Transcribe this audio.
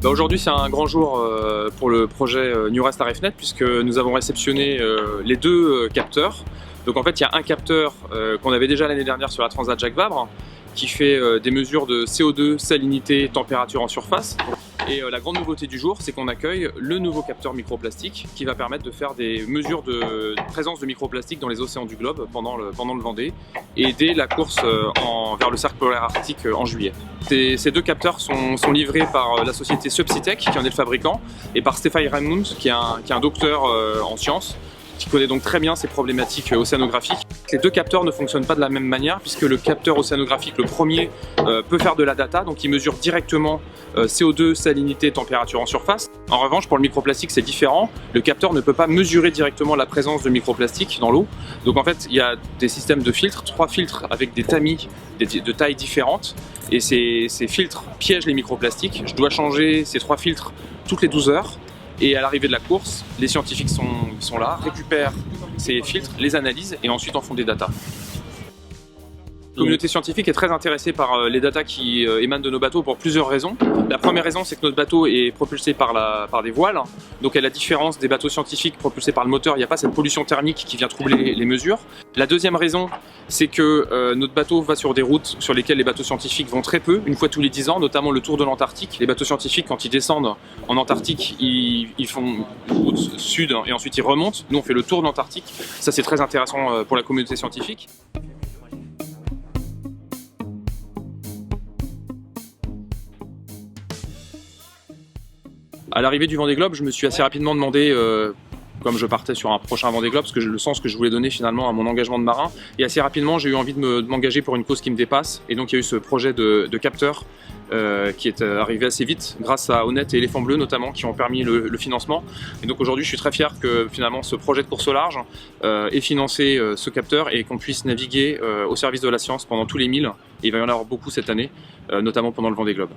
Aujourd'hui, c'est un grand jour pour le projet Newrest RFNet puisque nous avons réceptionné les deux capteurs. Donc en fait, il y a un capteur qu'on avait déjà l'année dernière sur la Transat Jacques Vabre qui fait des mesures de CO2, salinité, température en surface. Et la grande nouveauté du jour, c'est qu'on accueille le nouveau capteur microplastique qui va permettre de faire des mesures de présence de microplastique dans les océans du globe pendant le Vendée et dès la course vers le cercle polaire arctique en juillet. Ces deux capteurs sont livrés par la société Subsitech, qui en est le fabricant, et par Stéphane Raimund, qui est un docteur en sciences, qui connaît donc très bien ces problématiques océanographiques. Les deux capteurs ne fonctionnent pas de la même manière puisque le capteur océanographique, le premier, peut faire de la data, donc il mesure directement CO2, salinité, température en surface. En revanche, pour le microplastique, c'est différent. Le capteur ne peut pas mesurer directement la présence de microplastique dans l'eau. Donc en fait, il y a des systèmes de filtres, 3 filtres avec des tamis de tailles différentes. Et ces filtres piègent les microplastiques. Je dois changer ces 3 filtres toutes les 12 heures. Et à l'arrivée de la course, les scientifiques sont là, récupèrent ces filtres, les analysent et ensuite en font des datas. La communauté scientifique est très intéressée par les datas qui émanent de nos bateaux pour plusieurs raisons. La première raison, c'est que notre bateau est propulsé par des voiles. Donc à la différence des bateaux scientifiques propulsés par le moteur, il n'y a pas cette pollution thermique qui vient troubler les mesures. La deuxième raison, c'est que notre bateau va sur des routes sur lesquelles les bateaux scientifiques vont très peu, une fois tous les 10 ans, notamment le tour de l'Antarctique. Les bateaux scientifiques, quand ils descendent en Antarctique, ils font route sud et ensuite ils remontent. Nous, on fait le tour de l'Antarctique. Ça, c'est très intéressant pour la communauté scientifique. À l'arrivée du Vendée Globe, je me suis assez rapidement demandé, comme je partais sur un prochain Vendée Globe, le sens que je voulais donner finalement à mon engagement de marin. Et assez rapidement, j'ai eu envie de m'engager pour une cause qui me dépasse. Et donc il y a eu ce projet de capteur qui est arrivé assez vite, grâce à Honnête et Éléphant Bleu notamment, qui ont permis le financement. Et donc aujourd'hui, je suis très fier que finalement ce projet de course au large ait financé ce capteur et qu'on puisse naviguer au service de la science pendant tous les milles. Et il va y en avoir beaucoup cette année, notamment pendant le Vendée Globe.